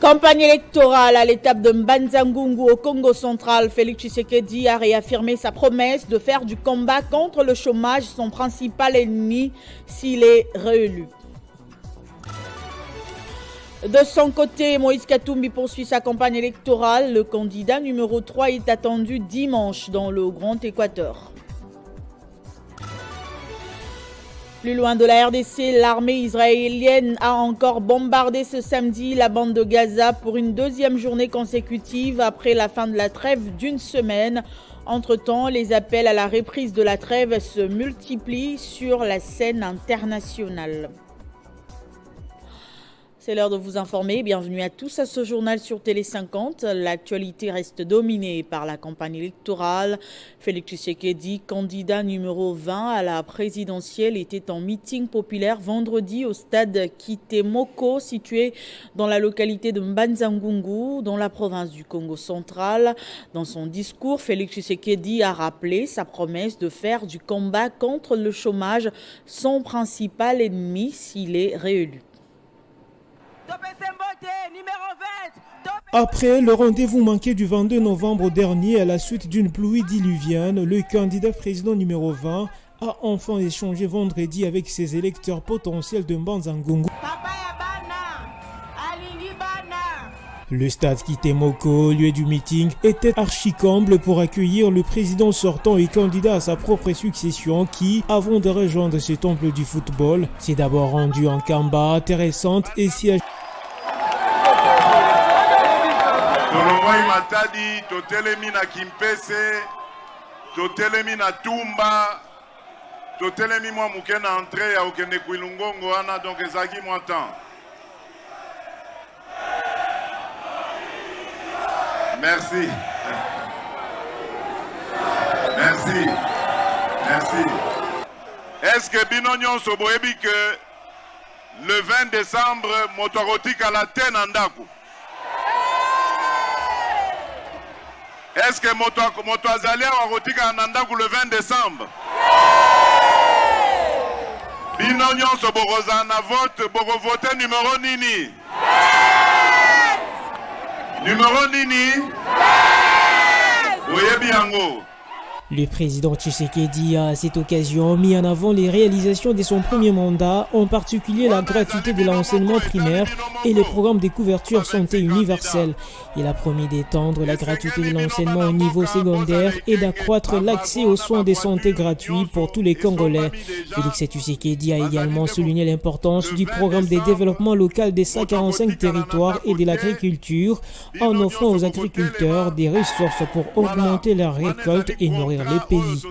Campagne électorale à l'étape de Mbanza-Ngungu au Congo central, Félix Tshisekedi a réaffirmé sa promesse de faire du combat contre le chômage son principal ennemi s'il est réélu. De son côté, Moïse Katumbi poursuit sa campagne électorale. Le candidat numéro 3 est attendu dimanche dans le Grand Équateur. Plus loin de la RDC, l'armée israélienne a encore bombardé ce samedi la bande de Gaza pour une deuxième journée consécutive après la fin de la trêve d'une semaine. Entre-temps, les appels à la reprise de la trêve se multiplient sur la scène internationale. C'est l'heure de vous informer. Bienvenue à tous à ce journal sur Télé 50. L'actualité reste dominée par la campagne électorale. Félix Tshisekedi, candidat numéro 20 à la présidentielle, était en meeting populaire vendredi au stade Kitemoko, situé dans la localité de Mbanza-Ngungu, dans la province du Congo central. Dans son discours, Félix Tshisekedi a rappelé sa promesse de faire du combat contre le chômage son principal ennemi s'il est réélu. Après le rendez-vous manqué du 22 novembre dernier à la suite d'une pluie diluvienne, le candidat président numéro 20 a enfin échangé vendredi avec ses électeurs potentiels de Mbanza-Ngungu. Le stade Kitemoko, lieu du meeting, était archi-comble pour accueillir le président sortant et candidat à sa propre succession qui, avant de rejoindre ce temple du football, s'est d'abord rendu en Kamba, intéressante et siège. Tolongwai Matadi, totelemi na Kimpese, totelemi na Tumba, totelemi mwa muke na entrée ya okende kuilungongo wana donc ezaki mwa temps. Merci. Merci. Merci. Est-ce que bino nyonso boyebi que le 20 décembre moto akotika la te na ndako? Est-ce que moto azali akotika na ndako le 20 décembre? Bino nyonso bokoza na vote, boko vote numéro nini? Numéro nini? Oyebi yango. Le président Tshisekedi a à cette occasion mis en avant les réalisations de son premier mandat, en particulier la gratuité de l'enseignement primaire et les programmes de couverture santé universelle. Il a promis d'étendre la gratuité de l'enseignement au niveau secondaire et d'accroître l'accès aux soins de santé gratuits pour tous les Congolais. Félix Tshisekedi a également souligné l'importance du programme de développement local des 145 territoires et de l'agriculture, en offrant aux agriculteurs des ressources pour augmenter leur récolte et nourrir le pays.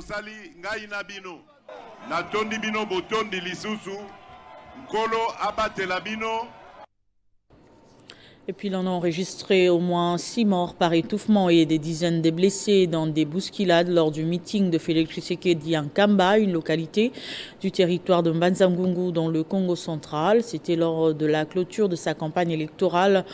Et puis l'on a enregistré au moins 6 morts par étouffement et des dizaines de blessés dans des bousculades lors du meeting de Félix Tshisekedi en Kamba, une localité du territoire de Mbanza-Ngungu dans le Congo central. C'était lors de la clôture de sa campagne électorale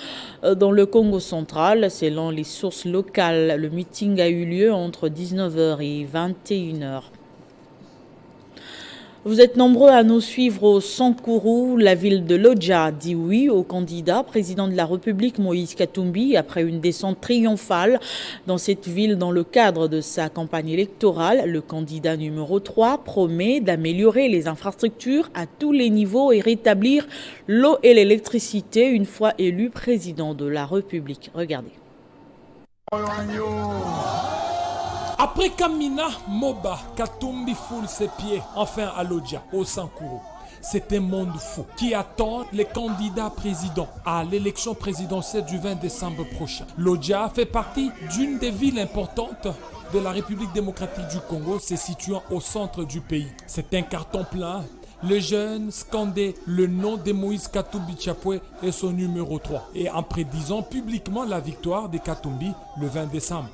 dans le Congo central. Selon les sources locales, le meeting a eu lieu entre 19h et 21h. Vous êtes nombreux à nous suivre au Sankuru. La ville de Lodja dit oui au candidat président de la République Moïse Katumbi après une descente triomphale dans cette ville dans le cadre de sa campagne électorale. Le candidat numéro 3 promet d'améliorer les infrastructures à tous les niveaux et rétablir l'eau et l'électricité une fois élu président de la République. Regardez. Après Kamina, Moba, Katumbi foule ses pieds enfin à Lodja, au Sankuru. C'est un monde fou qui attend les candidats présidents à l'élection présidentielle du 20 décembre prochain. Lodja fait partie d'une des villes importantes de la République démocratique du Congo, se situant au centre du pays. C'est un carton plein. Les jeunes scandaient le nom de Moïse Katumbi Tchapoué et son numéro 3, et en prédisant publiquement la victoire de Katumbi le 20 décembre.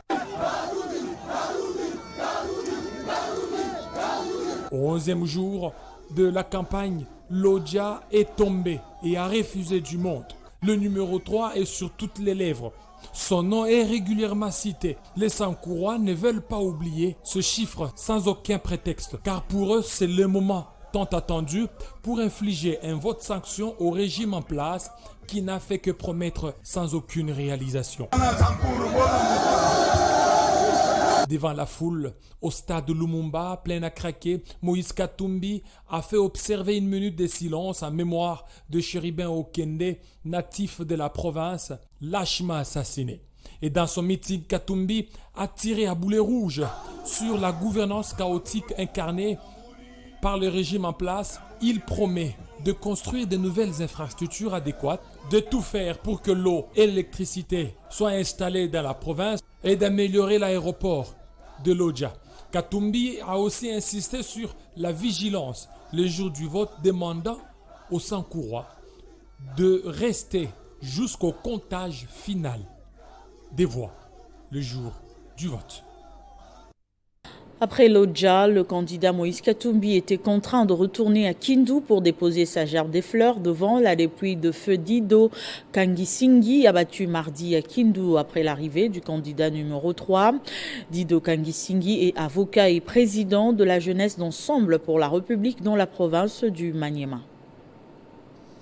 Au 11e jour de la campagne, Lodja est tombé et a refusé du monde. Le numéro 3 est sur toutes les lèvres. Son nom est régulièrement cité. Les Sankourois ne veulent pas oublier ce chiffre sans aucun prétexte, car pour eux, c'est le moment tant attendu pour infliger un vote sanction au régime en place qui n'a fait que promettre sans aucune réalisation. Devant la foule, au stade de Lumumba, plein à craquer, Moïse Katumbi a fait observer une minute de silence en mémoire de Chéribin Okende, natif de la province, lâchement assassiné. Et dans son meeting, Katumbi a tiré à boulet rouge sur la gouvernance chaotique incarnée par le régime en place. Il promet de construire de nouvelles infrastructures adéquates, de tout faire pour que l'eau et l'électricité soient installées dans la province et d'améliorer l'aéroport de Lodja. Katumbi a aussi insisté sur la vigilance le jour du vote, demandant aux Sankourois de rester jusqu'au comptage final des voix le jour du vote. Après Lodja, le candidat Moïse Katumbi était contraint de retourner à Kindu pour déposer sa gerbe des fleurs devant la dépouille de feu Dido Kangisingi, abattu mardi à Kindu après l'arrivée du candidat numéro 3. Dido Kangisingi est avocat et président de la jeunesse d'Ensemble pour la République dans la province du Maniema.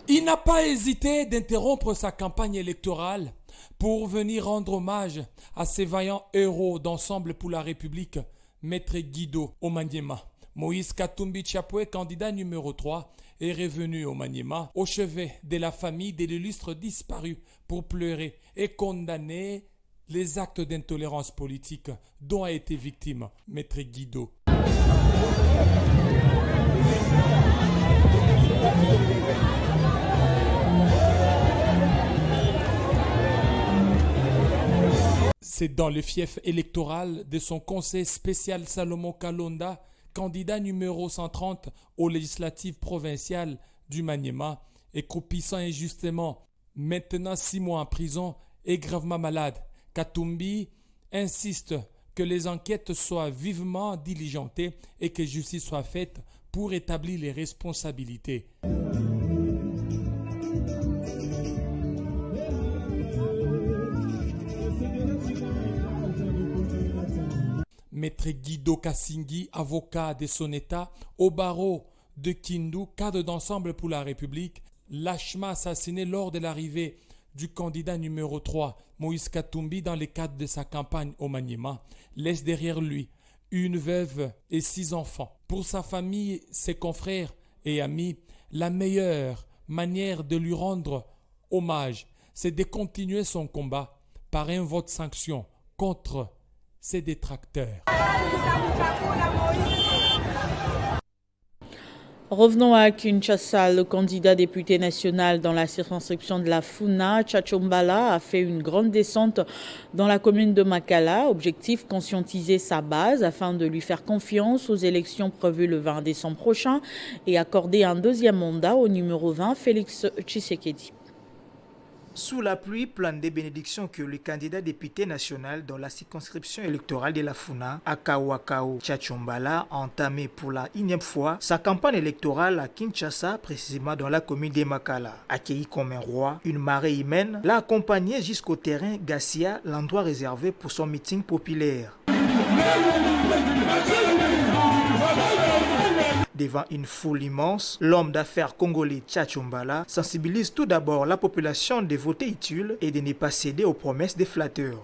Il n'a pas hésité d'interrompre sa campagne électorale pour venir rendre hommage à ces vaillants héros d'Ensemble pour la République, Maître Guido au Maniema. Moïse Katumbi Tchapoué, candidat numéro 3, est revenu au Maniema, au chevet de la famille de l'illustre disparu, pour pleurer et condamner les actes d'intolérance politique dont a été victime Maître Guido. C'est dans le fief électoral de son conseil spécial Salomon Kalonda, candidat numéro 130 aux législatives provinciales du Maniema, et croupissant injustement, maintenant 6 mois en prison et gravement malade. Katumbi insiste que les enquêtes soient vivement diligentées et que justice soit faite pour établir les responsabilités. Maître Guido Kassingi, avocat de son État, au barreau de Kindu, cadre d'Ensemble pour la République, lâchement assassiné lors de l'arrivée du candidat numéro 3, Moïse Katumbi, dans le cadre de sa campagne au Maniema, laisse derrière lui une veuve et 6 enfants. Pour sa famille, ses confrères et amis, la meilleure manière de lui rendre hommage, c'est de continuer son combat par un vote sanction contre ses détracteurs. Revenons à Kinshasa. Le candidat député national dans la circonscription de la Funa, Tchatchombala, a fait une grande descente dans la commune de Makala. Objectif, conscientiser sa base afin de lui faire confiance aux élections prévues le 20 décembre prochain et accorder un deuxième mandat au numéro 20, Félix Tshisekedi. Sous la pluie pleine des bénédictions que le candidat député national dans la circonscription électorale de la Funa, Akawakao Tchatchombala, a entamé pour la 1e fois sa campagne électorale à Kinshasa, précisément dans la commune de Makala. Accueilli comme un roi, une marée humaine l'a accompagné jusqu'au terrain Gassia, l'endroit réservé pour son meeting populaire. Devant une foule immense, l'homme d'affaires congolais Tchatchombala sensibilise tout d'abord la population de voter utile et de ne pas céder aux promesses des flatteurs.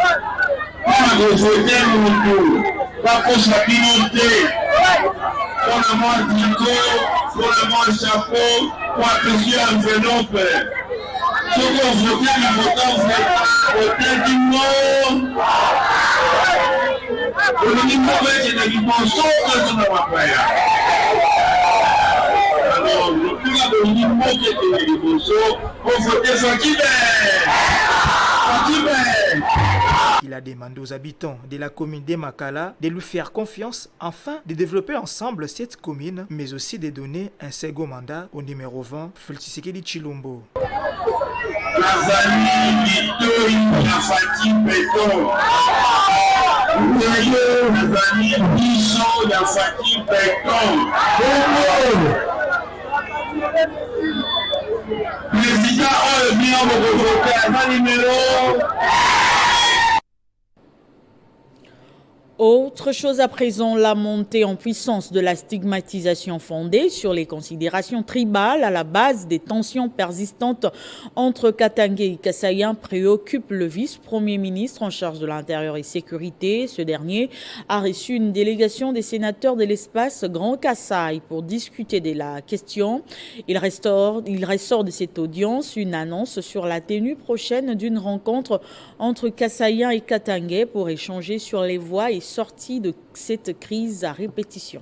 Il a demandé aux habitants de la commune de Makala de lui faire confiance afin de développer ensemble cette commune, mais aussi de donner un second mandat au numéro 20, Félix Tshisekedi Tshilombo. Autre chose à présent, la montée en puissance de la stigmatisation fondée sur les considérations tribales à la base des tensions persistantes entre Katanga et Kasaïen préoccupe le vice-premier ministre en charge de l'Intérieur et Sécurité. Ce dernier a reçu une délégation des sénateurs de l'espace Grand Kasaï pour discuter de la question. Il ressort de cette audience une annonce sur la tenue prochaine d'une rencontre entre Kasaïen et Katanga pour échanger sur les voies et sortie de cette crise à répétition.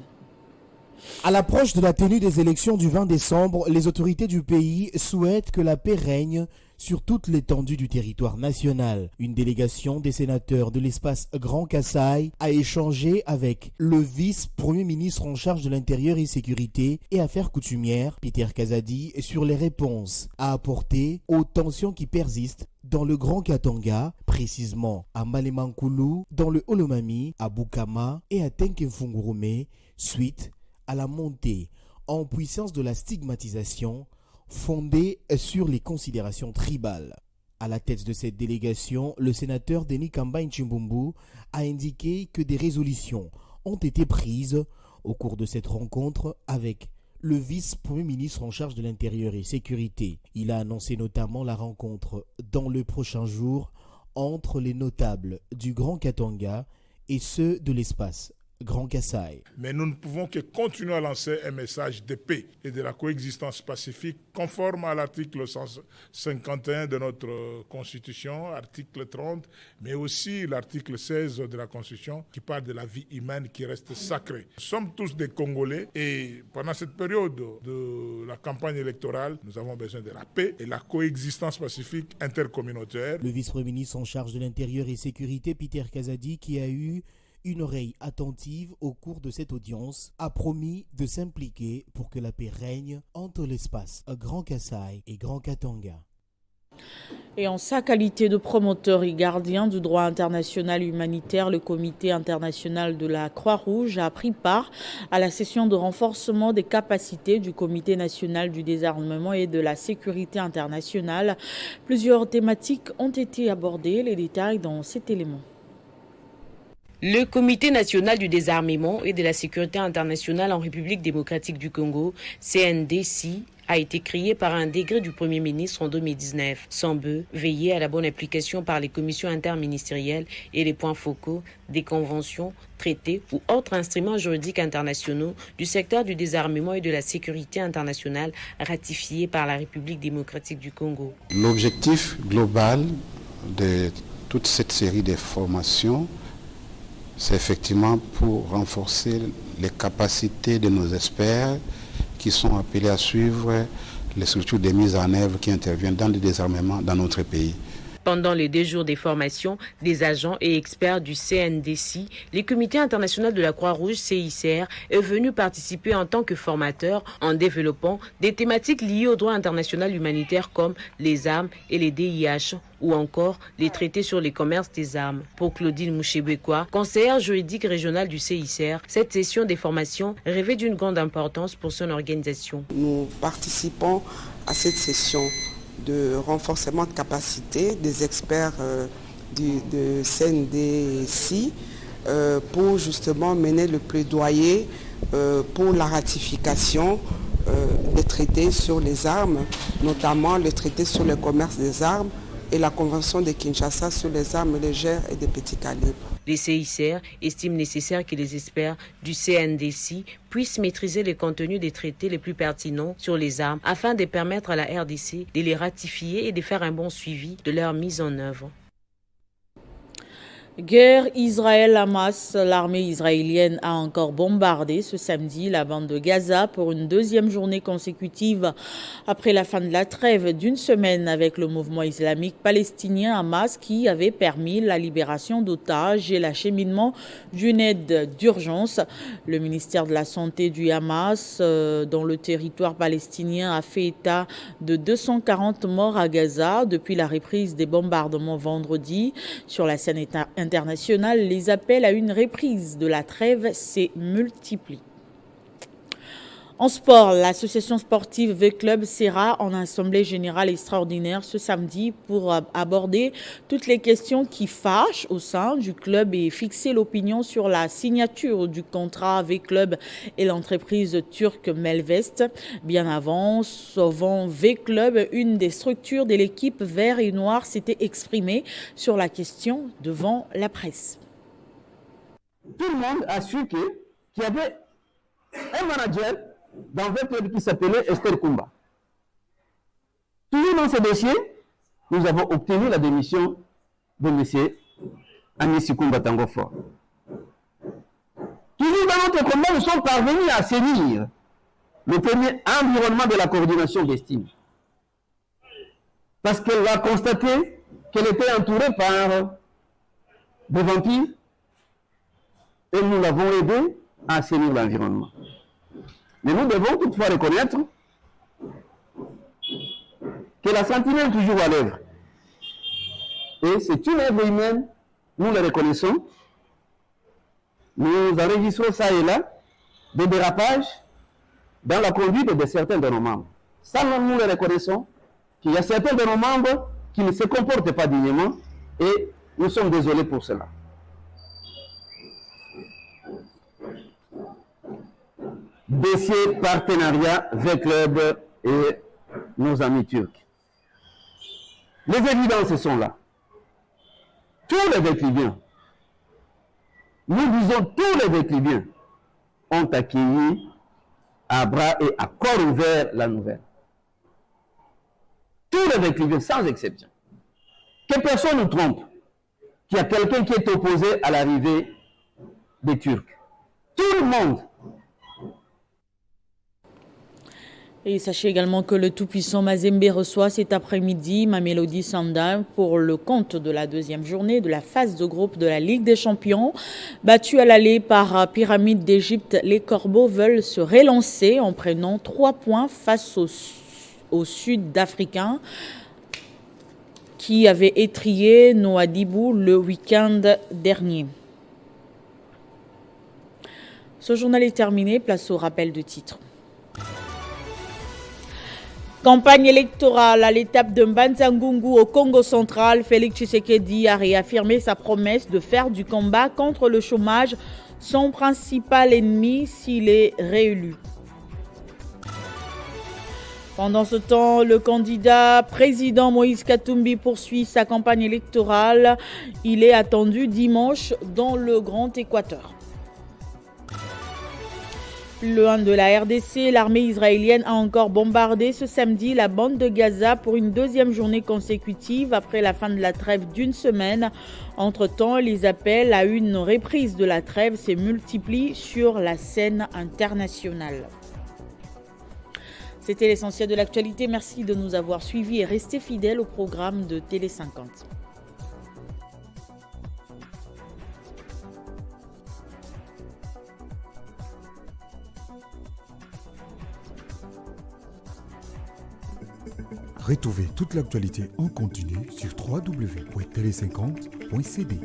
À l'approche de la tenue des élections du 20 décembre, les autorités du pays souhaitent que la paix règne sur toute l'étendue du territoire national. Une délégation des sénateurs de l'espace Grand Kasaï a échangé avec le vice-premier ministre en charge de l'Intérieur et Sécurité et Affaires coutumières, Peter Kazadi, sur les réponses à apporter aux tensions qui persistent dans le Grand Katanga, précisément à Malemankulu, dans le Olomami, à Bukama et à Tenkenfungurume, suite à la montée en puissance de la stigmatisation fondée sur les considérations tribales. À la tête de cette délégation, le sénateur Denis Kamba Nchimbumbu a indiqué que des résolutions ont été prises au cours de cette rencontre avec le vice-premier ministre en charge de l'Intérieur et Sécurité. Il a annoncé notamment la rencontre dans le prochain jour entre les notables du Grand Katanga et ceux de l'espace Grand Kasaï. Mais nous ne pouvons que continuer à lancer un message de paix et de la coexistence pacifique conforme à l'article 151 de notre Constitution, article 30, mais aussi l'article 16 de la Constitution qui parle de la vie humaine qui reste sacrée. Nous sommes tous des Congolais et pendant cette période de la campagne électorale, nous avons besoin de la paix et la coexistence pacifique intercommunautaire. Le vice-premier ministre en charge de l'Intérieur et Sécurité, Peter Kazadi, qui a eu une oreille attentive au cours de cette audience, a promis de s'impliquer pour que la paix règne entre l'espace Grand Kasaï et Grand Katanga. Et en sa qualité de promoteur et gardien du droit international humanitaire, le Comité international de la Croix-Rouge a pris part à la session de renforcement des capacités du Comité national du désarmement et de la sécurité internationale. Plusieurs thématiques ont été abordées, les détails dans cet élément. Le Comité national du désarmement et de la sécurité internationale en République démocratique du Congo, CNDC, a été créé par un décret du Premier ministre en 2019. Son but, veiller à la bonne application par les commissions interministérielles et les points focaux des conventions, traités ou autres instruments juridiques internationaux du secteur du désarmement et de la sécurité internationale ratifiés par la République démocratique du Congo. L'objectif global de toute cette série de formations, c'est effectivement pour renforcer les capacités de nos experts qui sont appelés à suivre les structures de mise en œuvre qui interviennent dans le désarmement dans notre pays. Pendant les 2 jours des formations, des agents et experts du CNDC, le Comité international de la Croix-Rouge CICR est venu participer en tant que formateur en développant des thématiques liées au droit international humanitaire comme les armes et les DIH ou encore les traités sur les commerces des armes. Pour Claudine Mouchebekwa, conseillère juridique régionale du CICR, cette session des formations revêt d'une grande importance pour son organisation. Nous participons à cette session de renforcement de capacité des experts de CNDC pour justement mener le plaidoyer pour la ratification des traités sur les armes, notamment le traité sur le commerce des armes et la Convention de Kinshasa sur les armes légères et de petits calibres. Les CICR estiment nécessaire que les experts du CNDC puissent maîtriser les contenus des traités les plus pertinents sur les armes afin de permettre à la RDC de les ratifier et de faire un bon suivi de leur mise en œuvre. Guerre Israël-Hamas, l'armée israélienne a encore bombardé ce samedi la bande de Gaza pour une 2e journée consécutive après la fin de la trêve d'une semaine avec le mouvement islamique palestinien Hamas qui avait permis la libération d'otages et l'acheminement d'une aide d'urgence. Le ministère de la Santé du Hamas dans le territoire palestinien a fait état de 240 morts à Gaza depuis la reprise des bombardements vendredi. Sur la scène internationale, les appels à une reprise de la trêve s'est multiplient. En sport, l'association sportive V-Club sera en assemblée générale extraordinaire ce samedi pour aborder toutes les questions qui fâchent au sein du club et fixer l'opinion sur la signature du contrat V-Club et l'entreprise turque Melvest. Bien avant, Sauvant V-Club, une des structures de l'équipe vert et noir, s'était exprimée sur la question devant la presse. Tout le monde a su qu'il y avait un manager dans V-Club qui s'appelait Esther Kumba. Toujours dans ce dossier, nous avons obtenu la démission de M. Agnès Kumba Tangofor. Toujours dans notre combat, nous sommes parvenus à assainir le premier environnement de la coordination d'estime. Parce qu'elle a constaté qu'elle était entourée par des vampires et nous l'avons aidé à assainir l'environnement. Mais nous devons toutefois reconnaître que la sentinelle est toujours à l'œuvre. Et c'est une œuvre humaine, nous le reconnaissons. Nous enregistrons ça et là des dérapages dans la conduite de certains de nos membres. Ça, nous le reconnaissons, qu'il y a certains de nos membres qui ne se comportent pas dignement et nous sommes désolés pour cela. Dossier partenariat V-Club et nos amis turcs. Les évidences sont là. Tous les Véclibiens, nous disons tous les Véclibiens, ont accueilli à bras et à corps ouvert la nouvelle. Tous les Véclibiens, sans exception. Que personne ne trompe qu'il y a quelqu'un qui est opposé à l'arrivée des Turcs. Tout le monde. Et sachez également que le tout-puissant Mazembe reçoit cet après-midi Mamelodi Sundowns pour le compte de la deuxième journée de la phase de groupe de la Ligue des Champions. Battus à l'aller par Pyramide d'Égypte, les Corbeaux veulent se relancer en prenant 3 points face au Sud-Africains qui avait étrillé Nouadhibou le week-end dernier. Ce journal est terminé, place au rappel de titres. Campagne électorale à l'étape de Mbanza-Ngungu au Congo central, Félix Tshisekedi a réaffirmé sa promesse de faire du combat contre le chômage son principal ennemi s'il est réélu. Pendant ce temps, le candidat président Moïse Katumbi poursuit sa campagne électorale. Il est attendu dimanche dans le Grand Équateur. Loin de la RDC, l'armée israélienne a encore bombardé ce samedi la bande de Gaza pour une deuxième journée consécutive après la fin de la trêve d'une semaine. Entre-temps, les appels à une reprise de la trêve se multiplient sur la scène internationale. C'était l'essentiel de l'actualité. Merci de nous avoir suivis et restez fidèles au programme de Télé 50. Retrouvez toute l'actualité en continu sur www.tele50.cd.